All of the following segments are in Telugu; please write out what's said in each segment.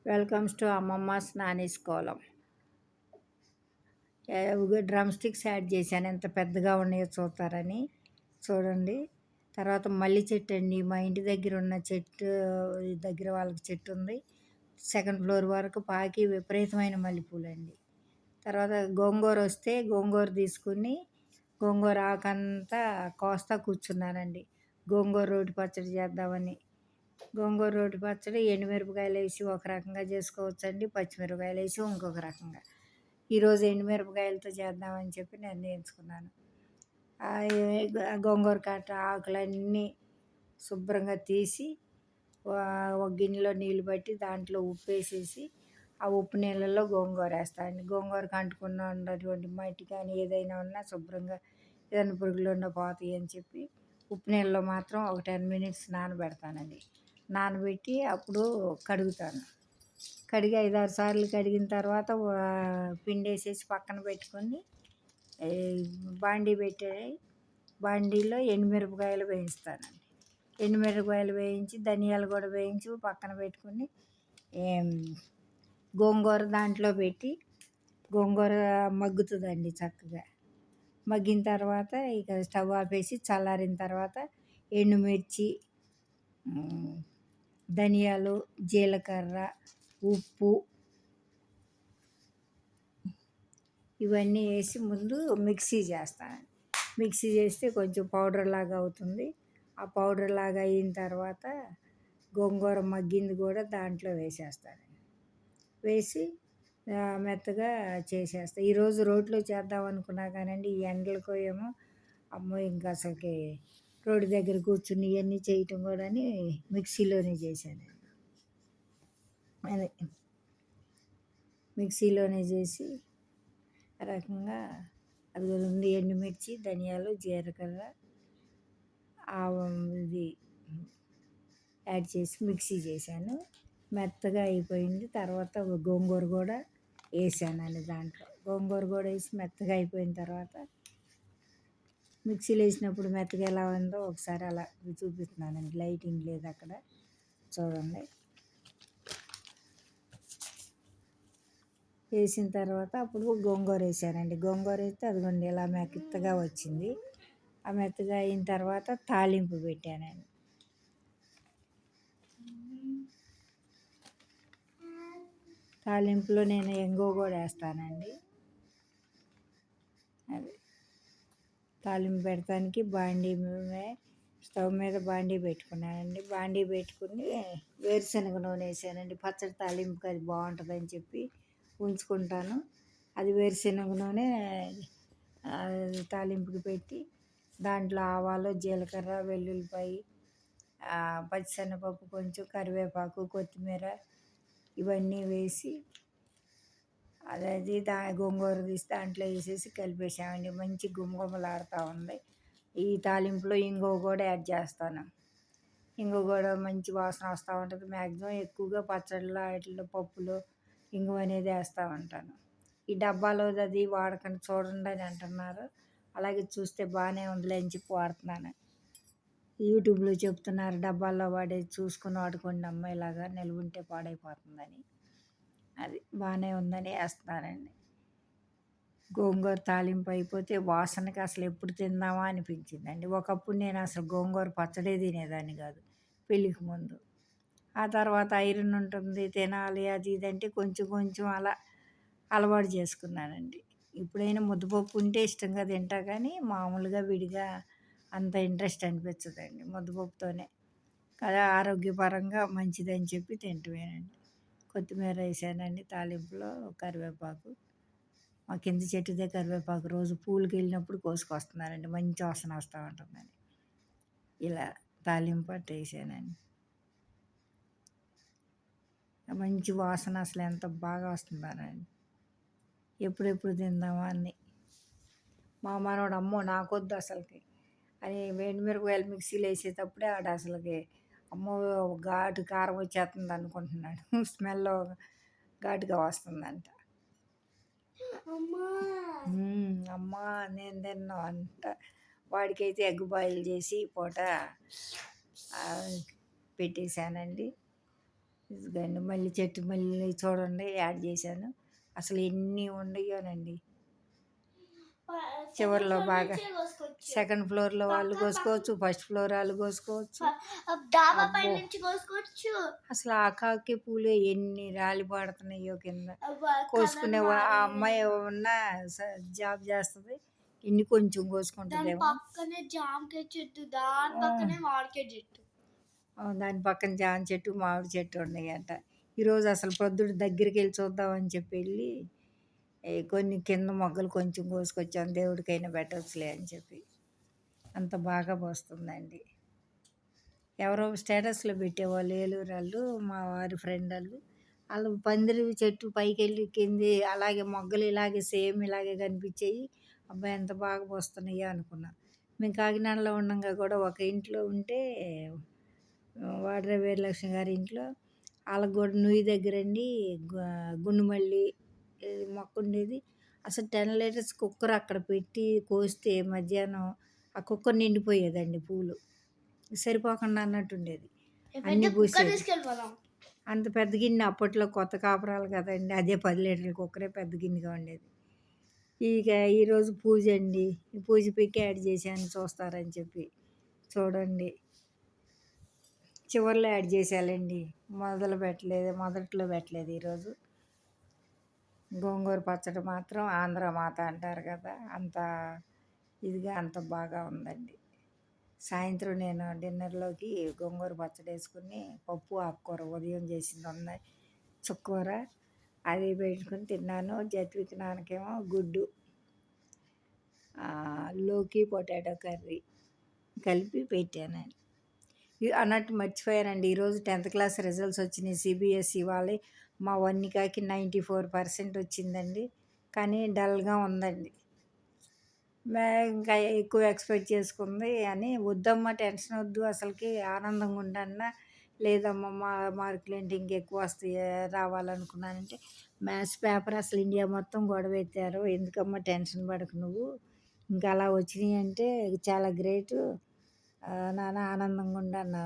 వెల్కమ్స్ టు అమ్మమ్మస్ నానీస్ కోలం. డ్రమ్ స్టిక్స్ యాడ్ చేశాను ఎంత పెద్దగా ఉన్నాయో చూస్తారని. చూడండి. తర్వాత మల్లి చెట్టు అండి. మా ఇంటి దగ్గర ఉన్న చెట్టు దగ్గర వాళ్ళకి చెట్టు ఉంది. సెకండ్ ఫ్లోర్ వరకు పాకి విపరీతమైన మల్లెపూలండి. తర్వాత గోంగూర వస్తే గోంగూర తీసుకుని గోంగూర ఆకంతా కోస్తా కూర్చున్నానండి. గోంగూర రోటి పచ్చడి చేద్దామని. గోంగూర రోటి పచ్చడి ఎండుమిరపకాయలు వేసి ఒక రకంగా చేసుకోవచ్చండి. పచ్చిమిరపకాయలు వేసి ఇంకొక రకంగా. ఈరోజు ఎండుమిరపకాయలతో చేద్దామని చెప్పి నిర్ణయించుకున్నాను. గోంగూర కట్ట ఆకులన్నీ శుభ్రంగా తీసి ఒక గిన్నెలో నీళ్ళు పట్టి దాంట్లో ఉప్పు వేసేసి ఆ ఉప్పు నీళ్ళల్లో గోంగూర వేస్తానండి. గోంగూరకు అంటుకున్న ఉన్నటువంటి మట్టి కానీ ఏదైనా ఉన్నా శుభ్రంగా ఏదైనా పురుగులు ఉన్న పోతాయి అని చెప్పి ఉప్పు నీళ్ళలో మాత్రం ఒక 10 మినిట్స్ నానబెడతానండి. నానబెట్టి అప్పుడు కడుగుతాను. కడిగి 5-6 సార్లు కడిగిన తర్వాత పిండేసేసి పక్కన పెట్టుకొని బాండీ పెట్టి బాండీలో ఎండుమిరపకాయలు వేయిస్తానండి. ఎండుమిరపకాయలు వేయించి ధనియాలు కూడా వేయించి పక్కన పెట్టుకుని గోంగూర దాంట్లో పెట్టి గోంగూర మగ్గుతుందండి చక్కగా. మగ్గిన తర్వాత ఇక స్టవ్ ఆపేసి చల్లారిన తర్వాత ఎండుమిర్చి, ధనియాలు, జీలకర్ర, ఉప్పు ఇవన్నీ వేసి ముందు మిక్సీ చేస్తాను. మిక్సీ చేస్తే కొంచెం పౌడర్ లాగా అవుతుంది. ఆ పౌడర్ లాగా అయిన తర్వాత గోంగూర మగ్గింది కూడా దాంట్లో వేసేస్తాను. వేసి మెత్తగా చేసేస్తాను. ఈరోజు రోట్లో చేద్దాం అనుకున్నా కానండి ఈ ఎండలకు ఏమో అమ్మో ఇంకా అసలుకి రోడ్డు దగ్గర కూర్చుని ఇవన్నీ చేయటం కూడా మిక్సీలోనే చేశాను. అదే మిక్సీలోనే చేసి ఆ రకంగా అది ఉంది. ఎండుమిర్చి, ధనియాలు, జీలకర్ర, ఇది యాడ్ చేసి మిక్సీ చేశాను. మెత్తగా అయిపోయింది. తర్వాత గోంగూర కూడా వేసానండి దాంట్లో. గోంగూర కూడా వేసి మెత్తగా అయిపోయిన తర్వాత మిక్సీలో వేసినప్పుడు మెత్తగా ఎలా ఉందో ఒకసారి అలా చూపిస్తున్నానండి. లైటింగ్ లేదు అక్కడ చూడండి. వేసిన తర్వాత అప్పుడు గోంగూర వేసానండి. గోంగూర వేస్తే అదిగోండి ఇలా మెత్తగా వచ్చింది. ఆ మెత్తగా అయిన తర్వాత తాలింపు పెట్టానండి. తాలింపులో నేను ఇంగువ కూడా వేస్తానండి. అది తాలింపు పెడతానికి స్టవ్ మీద బాండీ పెట్టుకున్నానండి. బాండీ పెట్టుకుని వేరుశనగ నూనె వేసానండి. పచ్చడి తాలింపుకి అది బాగుంటుందని చెప్పి ఉంచుకుంటాను. అది వేరుశనగ నూనె తాలింపుకి పెట్టి దాంట్లో ఆవాలు, జీలకర్ర, వెల్లుల్లిపాయ, పచ్చిశనగపప్పు, కొంచెం కరివేపాకు, కొత్తిమీర ఇవన్నీ వేసి అది గోంగూర తీసి దాంట్లో వేసేసి కలిపేసామండి. మంచి గుమగుమలాడుతూ ఉంది. ఈ తాలింపులో ఇంగువ కూడా యాడ్ చేస్తాను. ఇంగువ కూడా మంచి వాసన వస్తూ ఉంటుంది. మ్యాక్సిమం ఎక్కువగా పచ్చళ్ళలో వాటిలో పప్పులో ఇంగువ అనేది వేస్తూ ఉంటాను. ఈ డబ్బాలో అది వాడకండి చూడండి అని అంటున్నారు. అలాగే చూస్తే బాగానే ఉందిలే అని చెప్పి వాడుతున్నాను. యూట్యూబ్లో చెప్తున్నారు డబ్బాల్లో వాడేది చూసుకుని వాడుకోండి అమ్మాయిలాగా నిల్వ ఉంటే పాడైపోతుందని. అది బాగానే ఉందని వేస్తున్నానండి. గోంగూర తాలింపు అయిపోతే వాసనకి అసలు ఎప్పుడు తిందామా అనిపించిందండి. ఒకప్పుడు నేను అసలు గోంగూర పచ్చడే తినేదాన్ని కాదు పెళ్ళికి ముందు. ఆ తర్వాత ఐరన్ ఉంటుంది తినాలి అది ఇది అంటే కొంచెం కొంచెం అలా అలవాటు చేసుకున్నానండి. ఇప్పుడైనా ముద్దపప్పు ఉంటే ఇష్టంగా తింటా కానీ మామూలుగా విడిగా అంత ఇంట్రెస్ట్ అనిపించదండి. ముద్దపప్పుతోనే కదా ఆరోగ్యపరంగా మంచిదని చెప్పి తింటమేనండి. కొత్తిమీర వేసానండి తాలింపులో, కరివేపాకు. మా కింద చెట్టుదే కరివేపాకు రోజు పూలకి వెళ్ళినప్పుడు కోసుకొస్తున్నానండి. మంచి వాసన వస్తూ ఉంటుందని ఇలా తాలింపు అట్ట వేసానండి. మంచి వాసన అసలు ఎంత బాగా వస్తుందోనండి. ఎప్పుడెప్పుడు తిందామా అని మా మనవడు అమ్మో నాకొద్దు అసలుకి అని ఎండుమిరపకాయలు మిక్సీలో వేసేటప్పుడే ఆడ అసలుకి అమ్మో ఘాటు కారం వచ్చేస్తుంది అనుకుంటున్నాడు. స్మెల్ ఘాటుగా వస్తుందంట. అమ్మా నేను తిన్నాను అంట. వాడికైతే ఎగ్ బాయిల్ చేసి పూట పెట్టేశానండి. ఇదిగోండి మల్లి చెట్టు మళ్ళీ చూడండి యాడ్ చేశాను. అసలు ఎన్ని ఉన్నాయోనండి. చివర్లో బాగా సెకండ్ ఫ్లోర్‌లో వాళ్ళు కోసుకోవచ్చు. ఫస్ట్ ఫ్లోర్ ఆళ్ళు కోసుకోవచ్చు. అబ్బో! అసలు ఆకాకి పూలు ఎన్ని రాలి పడుతున్నాయో కింద. కోసుకునే ఆ అమ్మాయి ఏమన్నా జాబ్ చేస్తది. ఇన్ని కొంచెం కోసుకుంటదేమో. దాని పక్కన జామ చెట్టు, మామిడి చెట్టు ఉన్నాయంట. ఈరోజు అసలు పొద్దున్న దగ్గరికెళ్ళి చూద్దామని చెప్పి ఎళ్ళి కొన్ని కింద మొగ్గలు కొంచెం కోసుకొచ్చాను. దేవుడికైనా పెట్టొచ్చులే అని చెప్పి. అంత బాగా పూస్తుందండి. ఎవరో స్టేటస్‌లో పెట్టేవాళ్ళు ఏలూరోళ్ళు, మా వారి ఫ్రెండోళ్ళు. ఆళ్ళు పందిరి చెట్టు పైకెళ్ళి కింది అలాగే మొగ్గలు ఇలాగే సేమ్ ఇలాగే కనిపించాయి. అబ్బా! ఎంత బాగా పూస్తున్నాయో అనుకున్నా. మేము కాకినాడలో ఉండంగా కూడా ఒక ఇంట్లో ఉంటే వాడ్రే వీరలక్ష్మి గారి ఇంట్లో ఆళ్ళకి కూడా నుయ్యి దగ్గరండి గుండుమల్లి మొక్క ఉండేది. అసలు 10 లీటర్స్ కుక్కర్ అక్కడ పెట్టి కోస్తే మధ్యాహ్నం ఆ కుక్కర్ నిండిపోయేదండి పూలు. సరిపోకుండా అన్నట్టుండేది. అన్నీ పూసేది. అంత పెద్ద గిన్నె అప్పట్లో కొత్త కాపురాలు కదండీ! అదే 10 లీటర్ల కుక్కరే పెద్ద గిన్నెగా ఉండేది. ఇక ఈరోజు పూజ అండి. పూజ పిక్ యాడ్ చేశాను చూస్తారని చెప్పి. చూడండి. చివర్లో యాడ్ చేశాలండి. మొదట్లో పెట్టలేదు ఈరోజు. గోంగూర పచ్చడి మాత్రం ఆంధ్ర మాత అంటారు కదా! అంత ఇదిగా అంత బాగా ఉందండి. సాయంత్రం నేను డిన్నర్‌లోకి గోంగూర పచ్చడి వేసుకొని పప్పు, ఆకుకూర ఉదయం చేసింది ఉన్నాయి. చుక్కకూర అది పెట్టుకొని తిన్నాను. జత్విక్ నాన్నకేమో గుడ్డు, లోకి పొటాటో కర్రీ కలిపి పెట్టానండి. అన్నట్టు మర్చిపోయానండి. ఈరోజు 10థ్ క్లాస్ రిజల్ట్స్ వచ్చినాయి సీబీఎస్ఈ వాళ్ళయి. మా వన్నికకి 94% వచ్చిందండి. కానీ డల్‌గా ఉందండి. ఇంకా ఎక్కువ ఎక్స్‌పెక్ట్ చేసుకుంది అని వద్దమ్మా టెన్షన్ వద్దు అసలకి ఆనందంగా ఉండన్నా లేదమ్మా మార్కులేంటి ఇంకెక్కువ వస్తాయి రావాలనుకున్నానంటే మ్యాథ్స్ పేపర్ అసలు ఇండియా మొత్తం గొడవెత్తారు. ఎందుకమ్మా టెన్షన్ పడకు నువ్వు. ఇంకా అలా వచ్చినాయి అంటే చాలా గ్రేటు. నాన్న ఆనందంగా ఉండన్నా.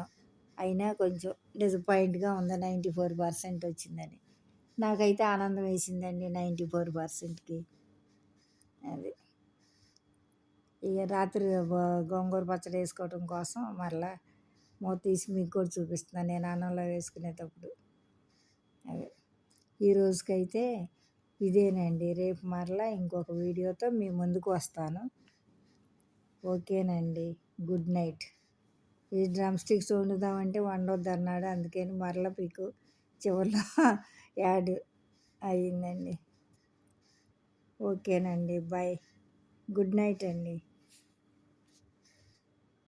అయినా కొంచెం డిసప్పాయింట్‌గా ఉంది 94% వచ్చిందని. నాకైతే ఆనందం వేసిందండి 94%కి. అది. ఇక రాత్రి గోంగూర పచ్చడి వేసుకోవటం కోసం మరలా మూత తీసి మీకు కూడా చూపిస్తున్నాను నేను అన్నంలో వేసుకునేటప్పుడు. అదే. ఈ రోజుకైతే ఇదేనండి. రేపు మరలా ఇంకొక వీడియోతో మీ ముందుకు వస్తాను. ఓకేనండి. Good night. ఈ డ్రమ్ స్టిక్స్ వండుదామంటే వండొద్దన్నాడు. అందుకని మరలా మీకు చివర్లో యాడ్ అయ్యిందండి. ఓకేనండి. బాయ్. గుడ్ నైట్ అండి.